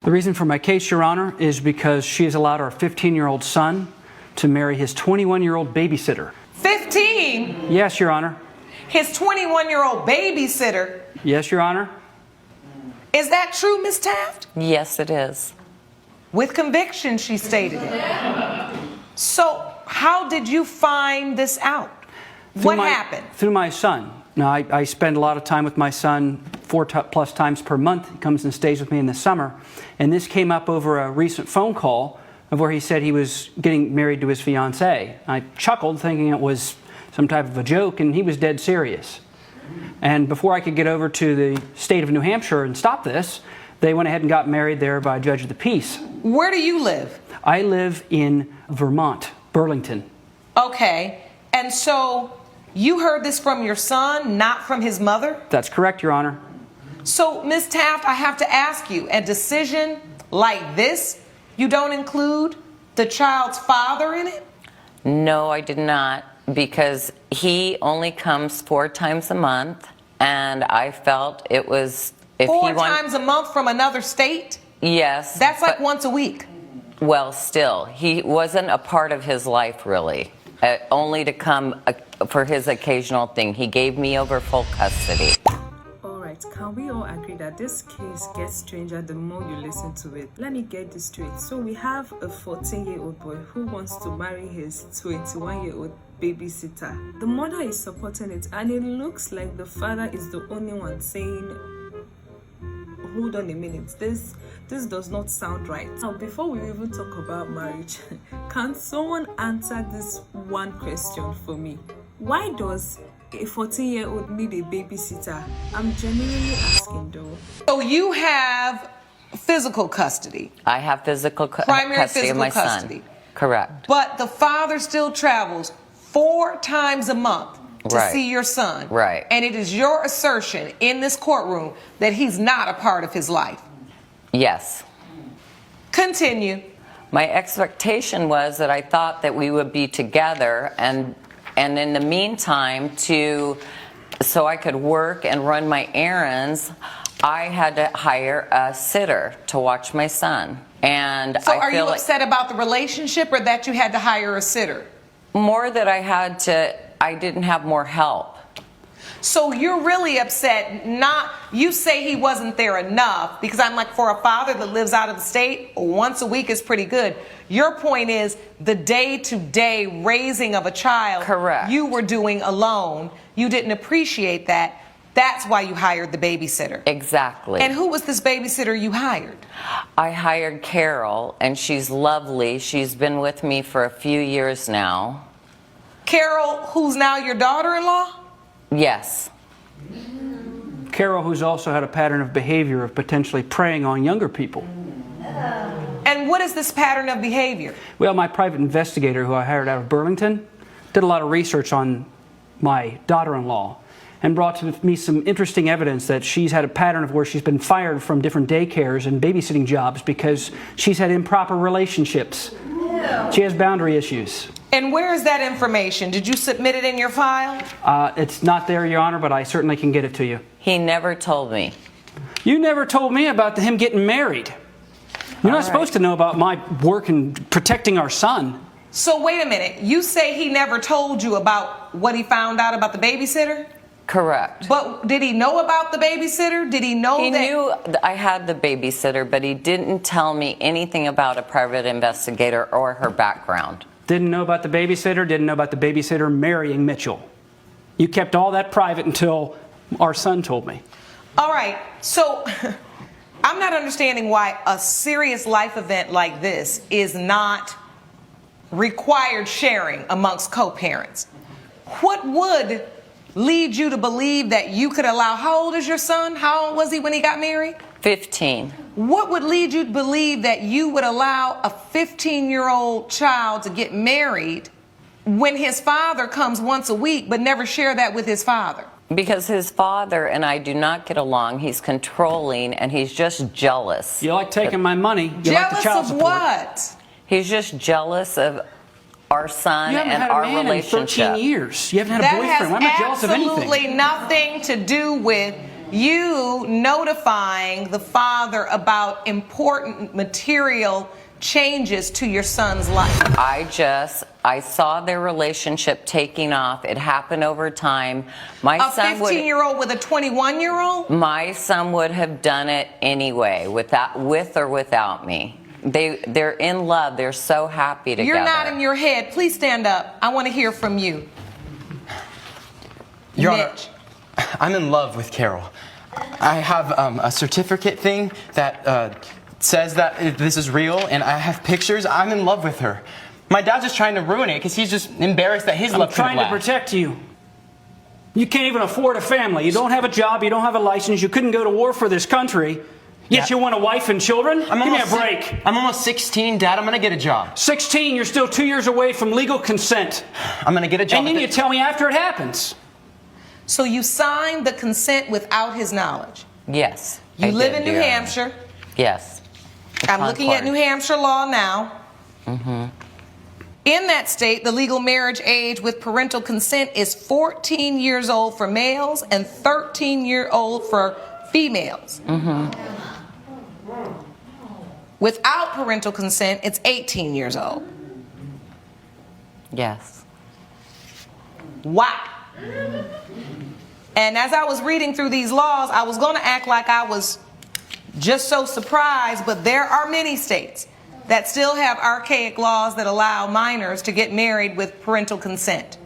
The reason for my case, Your Honor, is because she has allowed our 15-year-old son to marry his 21-year-old babysitter. 15? Yes, Your Honor. His 21-year-old babysitter? Yes, Your Honor. Is that true, Ms. Taft? Yes, it is. With conviction, she stated it. So, how did you find this out? What happened? Through my son. Now, I spend a lot of time with my son, 4+ times per month. He comes and stays with me in the summer. And this came up over a recent phone call of where he said he was getting married to his fiancée. I chuckled, thinking it was some type of a joke, and he was dead serious. And before I could get over to the state of New Hampshire and stop this, they went ahead and got married there by a judge of the peace. Where do you live? I live in Vermont, Burlington. Okay. And so you heard this from your son, not from his mother? That's correct, Your Honor. So, Ms. Taft, I have to ask you, a decision like this, you don't include the child's father in it? No, I did not, because he only comes 4 times a month, and I felt it was... If 4 times a month from another state? Yes. That's like once a week. Well, still, he wasn't a part of his life, really. Only to come for his occasional thing. He gave me over full custody. Alright, can we all agree that this case gets stranger the more you listen to it? Let me get this straight. So we have a 14-year-old boy who wants to marry his 21-year-old babysitter. The mother is supporting it, and it looks like the father is the only one saying, hold on a minute, this does not sound right. Now, before we even talk about marriage, can someone answer this one question for me? Why does a 14-year-old need a babysitter? I'm genuinely asking though. So you have physical custody? I have physical primary custody physical of my custody. son. Correct. But the father still travels 4 times a month to see your son. Right. And it is your assertion in this courtroom that he's not a part of his life. Yes. Continue. My expectation was that I thought that we would be together, and in the meantime, so I could work and run my errands, I had to hire a sitter to watch my son. And so are you upset about the relationship, or that you had to hire a sitter? More that I didn't have more help. So you're really upset, you say he wasn't there enough, because I'm like, for a father that lives out of the state, once a week is pretty good. Your point is the day-to-day raising of a child. Correct. You were doing alone. You didn't appreciate that. That's why you hired the babysitter. Exactly. And who was this babysitter you hired? I hired Carol, and she's lovely. She's been with me for a few years now. Carol, who's now your daughter-in-law? Yes. Carol, who's also had a pattern of behavior of potentially preying on younger people. And what is this pattern of behavior? Well, my private investigator, who I hired out of Burlington, did a lot of research on my daughter-in-law and brought to me some interesting evidence that she's had a pattern of where she's been fired from different daycares and babysitting jobs because she's had improper relationships. She has boundary issues. And where is that information? Did you submit it in your file? It's not there, Your Honor, but I certainly can get it to you. He never told me. You never told me about him getting married. You're not supposed to know about my work in protecting our son. So wait a minute. You say he never told you about what he found out about the babysitter? Correct. But did he know about the babysitter? Did he know He that? knew I had the babysitter, but he didn't tell me anything about a private investigator or her background. Didn't know about the babysitter, didn't know about the babysitter marrying Mitchell. You kept all that private until our son told me. All right, so I'm not understanding why a serious life event like this is not required sharing amongst co-parents. What would lead you to believe that you could allow, how old is your son? How old was he when he got married? 15. What would lead you to believe that you would allow a 15-year-old child to get married when his father comes once a week but never share that with his father? Because his father and I do not get along. He's controlling, and he's just jealous. You like taking my money. You like the Jealous child of support. what? He's just jealous of our son You haven't and had a our man relationship. in 13 years. You haven't had a That boyfriend. I'm not has jealous of anything. absolutely nothing to do with you notifying the father about important material changes to your son's life? I saw their relationship taking off. It happened over time. My A son 15-year-old with a 21-year-old? My son would have done it anyway, with or without me. They're in love. They're so happy together. You're not in your head. Please stand up. I want to hear from you. Your Honor, Mitch. I'm in love with Carol. I have a certificate thing that says that this is real, and I have pictures. I'm in love with her. My dad's just trying to ruin it because he's just embarrassed that his love I'm couldn't trying to last. protect you. You can't even afford a family. You don't have a job. You don't have a license. You couldn't go to war for this country. Yet Yeah. you want a wife and children? Give me a break. I'm almost 16, Dad. I'm going to get a job. 16, you're still 2 years away from legal consent. I'm going to get a job. And then you tell me after it happens. So you signed the consent without his knowledge? Yes. You I live did, in New Your Honor. Hampshire. Yes. I'm looking at Concord. New Hampshire law now. In that state, the legal marriage age with parental consent is 14 years old for males and 13-year-old for females. Without parental consent, it's 18 years old. Yes. Wow. And as I was reading through these laws, I was going to act like I was just so surprised, but there are many states that still have archaic laws that allow minors to get married with parental consent.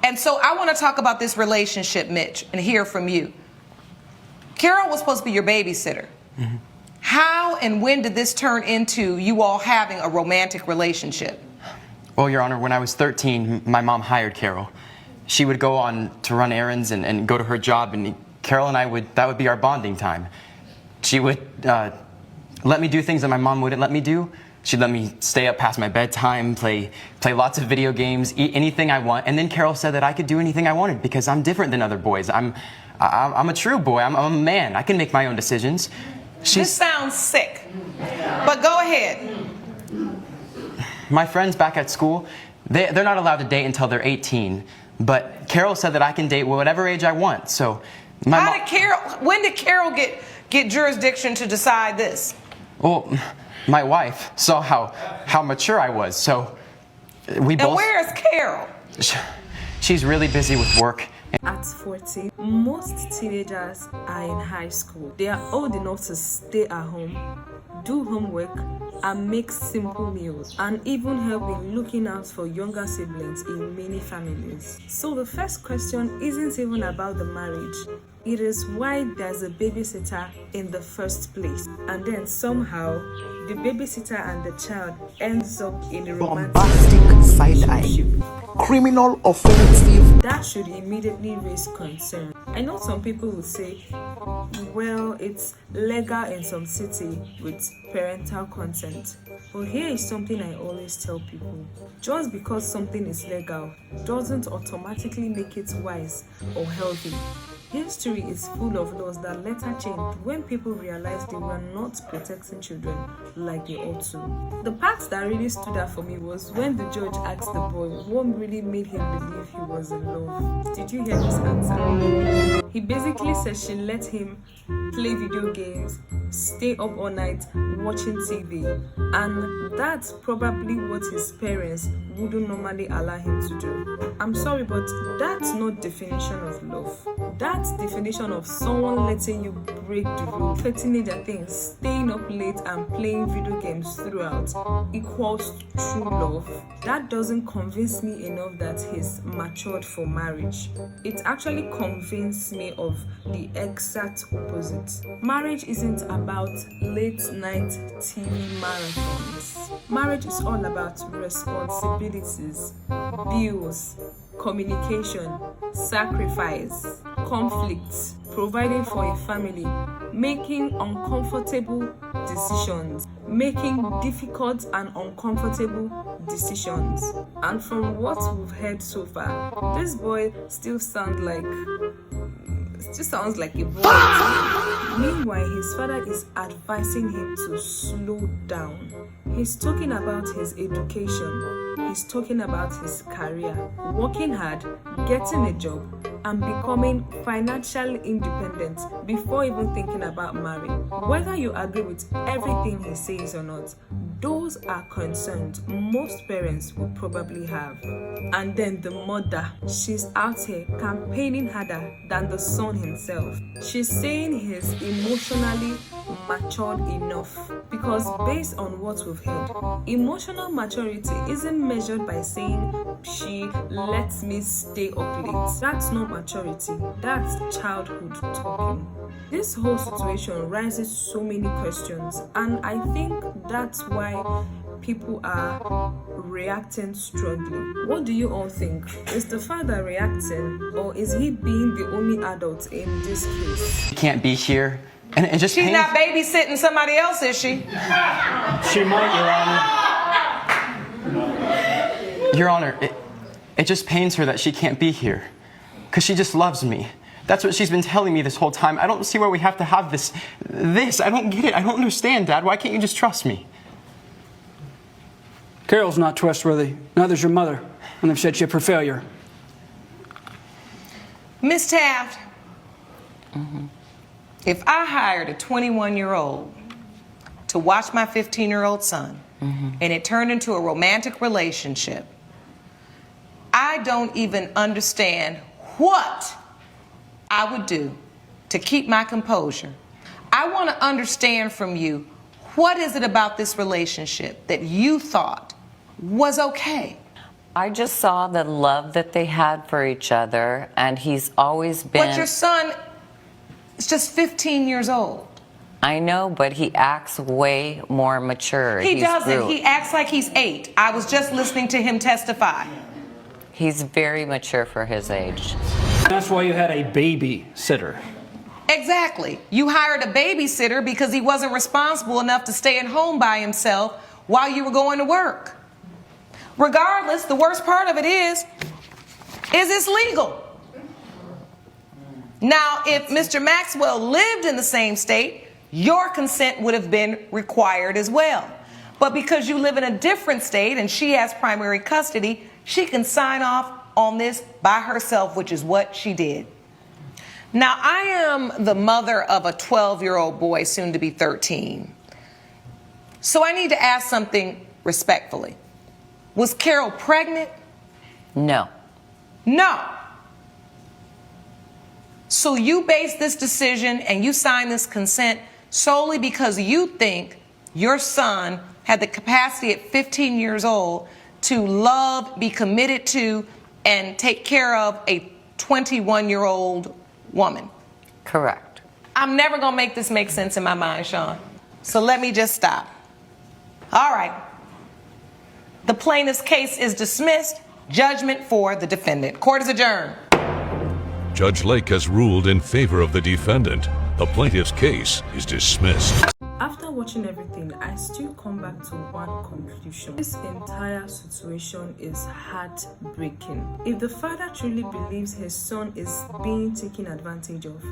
And so I want to talk about this relationship, Mitch, and hear from you. Carol was supposed to be your babysitter. How and when did this turn into you all having a romantic relationship? Well, Your Honor, when I was 13, my mom hired Carol. She would go on to run errands and go to her job, and Carol and that would be our bonding time. She would let me do things that my mom wouldn't let me do. She'd let me stay up past my bedtime, play lots of video games, eat anything I want. And then Carol said that I could do anything I wanted because I'm different than other boys. I'm a true boy. I'm a man. I can make my own decisions. This sounds sick, but go ahead. My friends back at school, they're not allowed to date until they're 18. But Carol said that I can date whatever age I want. So When did Carol get jurisdiction to decide this? Well, my wife saw how mature I was, so we both. And where is Carol? She's really busy with work. At 14, most teenagers are in high school. They are old enough to stay at home, do homework, and make simple meals, and even help in looking out for younger siblings in many families. So the first question isn't even about the marriage. It is why there's a babysitter in the first place. And then somehow, the babysitter and the child ends up in a romantic Bombastic side-eye, criminal offensive. That should immediately raise concern. I know some people would say, well, it's legal in some city with parental consent. But here is something I always tell people. Just because something is legal doesn't automatically make it wise or healthy. History is full of laws that later changed when people realized they were not protecting children like they ought to. The part that really stood out for me was when the judge asked the boy what really made him believe he was in love. Did you hear his answer? He basically said she let him play video games, stay up all night watching TV, and that's probably what his parents wouldn't normally allow him to do. I'm sorry, but that's not definition of love. That's definition of someone letting you break the rule. For teenager things, staying up late and playing video games throughout equals true love. That doesn't convince me enough that he's matured for marriage. It actually convinced me of the exact opposite. Marriage isn't about late night TV marathons. Marriage is all about responsibilities, bills, communication, sacrifice, conflicts, providing for a family, making uncomfortable decisions, making difficult and uncomfortable decisions. And from what we've heard so far, this boy still sounds like a boy. Meanwhile, his father is advising him to slow down. He's talking about his education. He's talking about his career, working hard, getting a job, and becoming financially independent before even thinking about marrying. Whether you agree with everything he says or not, those are concerns most parents will probably have. And then the mother, she's out here campaigning harder than the son himself. She's saying he's emotionally matured enough, because based on what we've heard, emotional maturity isn't measured by saying she lets me stay up late. That's not maturity, that's childhood talking. This whole situation raises so many questions, and I think that's why people are reacting strongly. What do you all think? Is the father reacting, or is he being the only adult in this case? She can't be here. And it just She's pains- not babysitting somebody else, is she? She might, Your Honor. Your Honor, it just pains her that she can't be here. Because she just loves me. That's what she's been telling me this whole time. I don't see why we have to have this. I don't get it. I don't understand, Dad. Why can't you just trust me? Carol's not trustworthy. Neither's your mother. And they've set you up for failure. Miss Taft, if I hired a 21-year-old to watch my 15-year-old son, and it turned into a romantic relationship, I don't even understand what I would do to keep my composure. I want to understand from you, what is it about this relationship that you thought was okay? I just saw the love that they had for each other, and he's always been... But your son is just 15 years old. I know, but he acts way more mature. He He's doesn't. grew. He acts like he's 8. I was just listening to him testify. He's very mature for his age. That's why you had a babysitter. Exactly. You hired a babysitter because he wasn't responsible enough to stay at home by himself while you were going to work. Regardless, the worst part of it is it's legal. Now, if Mr. Maxwell lived in the same state, your consent would have been required as well. But because you live in a different state and she has primary custody, she can sign off on this by herself, which is what she did. Now, I am the mother of a 12-year-old boy, soon to be 13. So I need to ask something respectfully. Was Carol pregnant? No. No. So you base this decision and you sign this consent solely because you think your son had the capacity at 15 years old to love, be committed to, and take care of a 21-year-old woman. Correct. I'm never going to make this make sense in my mind, Sean. So let me just stop. All right. The plaintiff's case is dismissed. Judgment for the defendant. Court is adjourned. Judge Lake has ruled in favor of the defendant. The plaintiff's case is dismissed. After watching everything, I still come back to one conclusion. This entire situation is heartbreaking. If the father truly believes his son is being taken advantage of,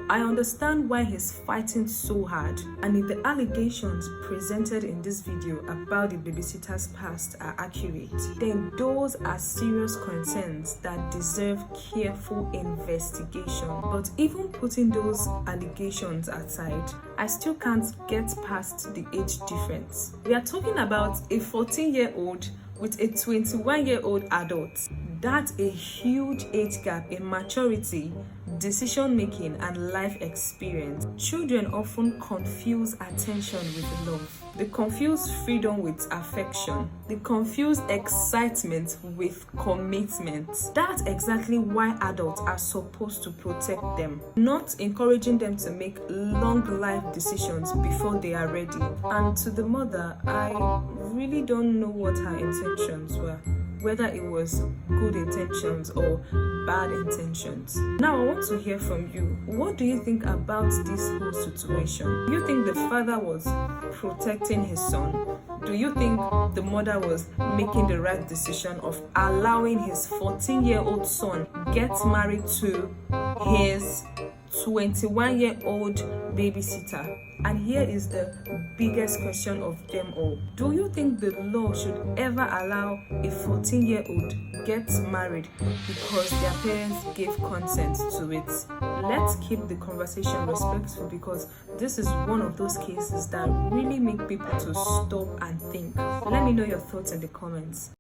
I understand why he's fighting so hard. And if the allegations presented in this video about the babysitter's past are accurate, then those are serious concerns that deserve careful investigation. But even putting those allegations aside, I still can't get past the age difference. We are talking about a 14-year-old with a 21-year-old adult. That's a huge age gap in maturity, decision-making, and life experience. Children often confuse attention with love. They confuse freedom with affection. They confuse excitement with commitment. That's exactly why adults are supposed to protect them, not encouraging them to make long life decisions before they are ready. And to the mother, I really don't know what her intentions were, whether it was good intentions or bad intentions. Now I want to hear from you. What do you think about this whole situation? Do you think the father was protecting his son? Do you think the mother was making the right decision of allowing his 14-year-old son get married to his 21-year-old babysitter. And here is the biggest question of them all. Do you think the law should ever allow a 14-year-old get married because their parents gave consent to it? Let's keep the conversation respectful, because this is one of those cases that really make people to stop and think. Let me know your thoughts in the comments.